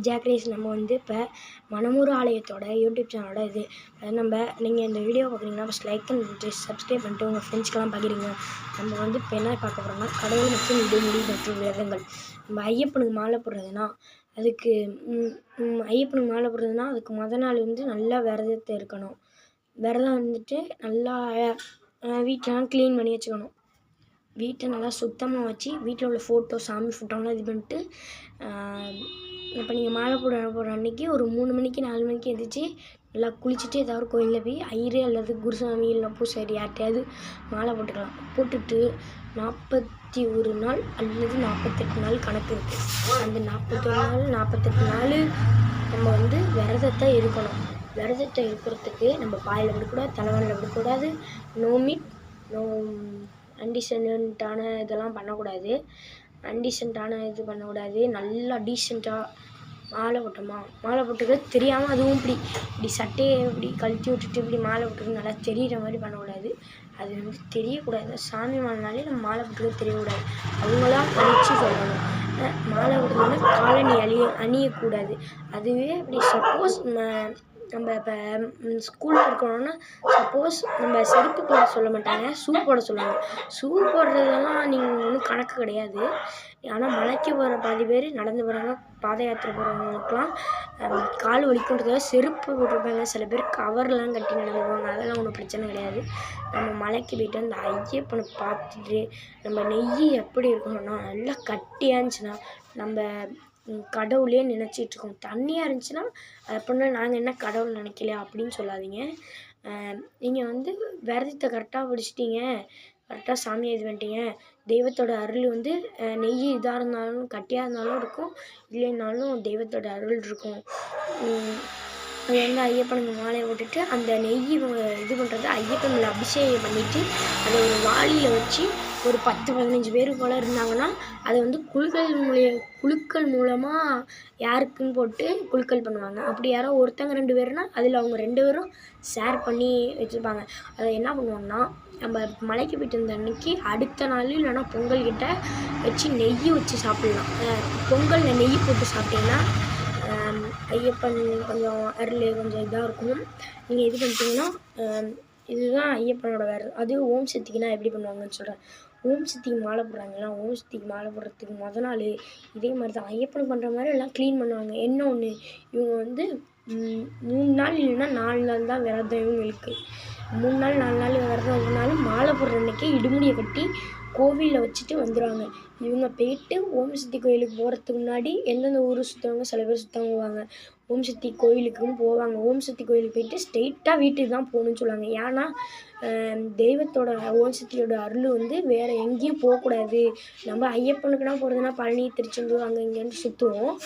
ஜாக்ரேஸ் நம்ம இப்போ மனமுறு ஆலயத்தோட யூடியூப் சேனலோட இது நீங்கள் இந்த வீடியோ பார்க்குறீங்கன்னா ஃபஸ்ட் லைக் பண்ணிட்டு சப்ஸ்கிரைப் பண்ணிட்டு உங்கள் ஃப்ரெண்ட்ஸ்க்கெல்லாம் பகிருங்க. நம்ம இப்போ என்ன பார்க்க போகிறோம்னா கடவுள் மற்றும் இடுமுடி மற்றும் விரதங்கள். நம்ம ஐயப்பனுக்கு மாலை போடுறதுன்னா அதுக்கு மொதல் நாள் நல்லா விரதத்தை இருக்கணும். விரதம் நல்லா வீட்டெல்லாம் க்ளீன் பண்ணி வச்சுக்கணும். வீட்டை நல்லா சுத்தமாக வச்சு வீட்டில் உள்ள சாமி ஃபோட்டோலாம் இது பண்ணிட்டு இப்போ நீங்கள் மாலை போடுற அன்றைக்கி ஒரு 3 மணிக்கு 4 மணிக்கு எழுந்திரிச்சி நல்லா குளிச்சுட்டு ஏதாவது ஒரு கோயிலில் போய் ஐயரு அல்லது குருசாமி இல்லை பூசாரி யார்கிட்டையாவது மாலை போட்டுக்கலாம். போட்டுட்டு 41 நாள் அல்லது 48 நாள் கணக்கு இருக்குது. அந்த 41 நாள் 48 நாள் நம்ம விரதத்தை இருக்கணும். விரதத்தை இருக்கிறதுக்கு நம்ம பாயில் விடக்கூடாது, தலைவனில் விடக்கூடாது, நோ மீட், நோ அன்டீசென்ட்டான இதெல்லாம் பண்ணக்கூடாது. இது பண்ணக்கூடாது. நல்லா டீசெண்டாக மாலை போட்டோமா, மாலை போட்டுக்கிறது தெரியாமல் அதுவும் இப்படி சட்டையை இப்படி கழட்டி விட்டுட்டு இப்படி மாலை போட்டுக்கிறது நல்லா தெரிகிற மாதிரி பண்ணக்கூடாது. அது தெரியக்கூடாது. சாமி மாலைனாலே நம்ம மாலை போட்டுக்கிறது தெரியக்கூடாது. அவங்களாம் கழிச்சு சொல்லணும். மாலை போட்டுக்கணுன்னா காலணி அணியக்கூடாது. அதுவே இப்படி சப்போஸ் நம்ம இப்போ ஸ்கூலில் இருக்கணும்னா சப்போஸ் நம்ம செருப்பு போட சொல்ல மாட்டாங்க, ஷூ போட சொல்லுவாங்க. ஷூ போடுறதெல்லாம் நீங்கள் ஒன்றும் கணக்கு கிடையாது. ஆனால் மலைக்கு போகிற பாதி பேர் நடந்து போகிறாங்க, பாத யாத்திரை போகிறவங்களுக்குலாம் கால் வலிக்குன்றதுக்காக செருப்பு போட்டிருப்பாங்க. சில பேர் கவர்லாம் கட்டி நடந்து போவாங்க. அதெல்லாம் ஒன்றும் பிரச்சனை கிடையாது. நம்ம மலைக்கு போய்ட்டு அந்த ஐயப்பனை பார்த்துட்டு நம்ம நெய் எப்படி இருக்கணும்னா நல்லா கட்டியாக இருந்துச்சுன்னா நம்ம கடவுளே நினச்சிட்ருக்கோம். தண்ணியாக இருந்துச்சுன்னா அப்படின்னா நாங்கள் என்ன கடவுள் நினைக்கலையா அப்படின்னு சொல்லாதீங்க. நீங்கள் விரதத்தை கரெக்டாக பிடிச்சிட்டிங்க, கரெக்டாக சாமியை இது பண்ணிட்டீங்க. தெய்வத்தோட அருள் நெய் இதாக இருந்தாலும் கட்டியாக இருந்தாலும் இருக்கும், இல்லைன்னாலும் தெய்வத்தோட அருள் இருக்கும். அது ஐயப்பனுக்கு மாலையை போட்டுட்டு அந்த நெய் இது பண்ணுறது ஐயப்பன் மேலே அபிஷேகம் பண்ணிவிட்டு அதை ஒரு வாளியில் வச்சு ஒரு 10-15 பேர் போல் இருந்தாங்கன்னா அதை குழுக்கள் மூலமாக யாருக்குன்னு போட்டு குழுக்கள் பண்ணுவாங்க. அப்படி யாரோ ஒருத்தங்க 2 பேர்னால் அதில் அவங்க 2 பேரும் ஷேர் பண்ணி வச்சுருப்பாங்க. அதை என்ன பண்ணுவாங்கன்னா நம்ம மலைக்கு போய்ட்டு வந்த அன்றைக்கி அடுத்த நாள் இல்லைன்னா பொங்கல் கிட்ட வச்சு நெய் வச்சு சாப்பிட்லாம். பொங்கலில் நெய் போட்டு சாப்பிட்டிங்கன்னா ஐயப்பன் கொஞ்சம் அருள் கொஞ்சம் இதாக இருக்கும். நீங்கள் இது பண்ணிட்டீங்கன்னா இதுதான் ஐயப்பனோட அது ஓம் சக்திக்குன்னா எப்படி பண்ணுவாங்கன்னு சொல்கிறேன். ஓம் சக்திக்கு மாலை போடுறாங்கன்னா ஓம் சக்திக்கு மாலை போடுறதுக்கு மொதல் நாள் இதே மாதிரி தான் ஐயப்பனுக்கு பண்ணுற மாதிரி எல்லாம் க்ளீன் பண்ணுவாங்க. என்ன ஒன்று இவங்க 3 நாள் இல்லைன்னா 4 நாள் தான் விரதம் இவங்களுக்கு. 3 நாள் 4 நாள் விரதம் இருந்தாலும் மாலை போடுற அன்றைக்கி இடுமுடியை கட்டி கோவிலில் வச்சுட்டு வந்துடுவாங்க. இவங்க போய்ட்டு ஓம் சக்தி கோயிலுக்கு போகிறதுக்கு முன்னாடி எந்தெந்த ஊர் சுற்றுவாங்க, சில பேர் சுற்றுவாங்க, ஓம் சக்தி கோயிலுக்கும் போவாங்க. ஓம் சக்தி கோயிலுக்கு போய்ட்டு ஸ்ட்ரெயிட்டாக வீட்டுக்கு தான் போகணுன்னு சொல்லுவாங்க. ஏன்னா தெய்வத்தோட ஓம் சக்தியோட அருள் வேறு எங்கேயும் போகக்கூடாது. நம்ம ஐயப்பனுக்குனா போகிறதுனா பழனி, திருச்செந்தூர் அங்கே இங்கேன்னு சுற்றுவோம்.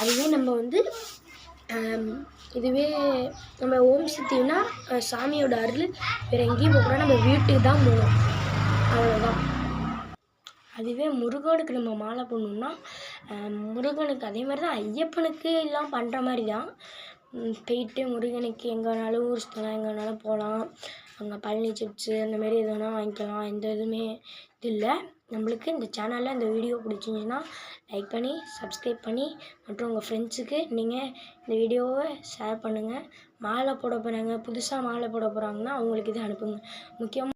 அதுவே நம்ம இதுவே நம்ம ஓம் சக்தினா சாமியோட அருள் வேறு எங்கேயும் போகக்கூடாது, நம்ம வீட்டுக்கு தான் போகணும். அவ்வளோதான். அதுவே முருகனுக்கு நம்ம மாலை போடணுன்னா முருகனுக்கு அதே மாதிரி தான் ஐயப்பனுக்கு எல்லாம் பண்ணுற மாதிரி தான். போய்ட்டு முருகனுக்கு எங்கே வேணாலும் ஊர் சுற்றலாம், எங்கே வேணாலும் போகலாம். அங்கே பழனி சிப்ஸு அந்தமாரி எது வேணால் வாங்கிக்கலாம். எந்த இதுவுமே இது இல்லை. நம்மளுக்கு இந்த சேனலில் இந்த வீடியோ பிடிச்சிருந்துச்சின்னா லைக் பண்ணி சப்ஸ்கிரைப் பண்ணி மற்றும் உங்கள் ஃப்ரெண்ட்ஸுக்கு நீங்கள் இந்த வீடியோவை ஷேர் பண்ணுங்கள். மாலை போட போகிறாங்க, புதுசாக மாலை போட போகிறாங்கன்னா அவங்களுக்கு இதை அனுப்புங்க. முக்கியமாக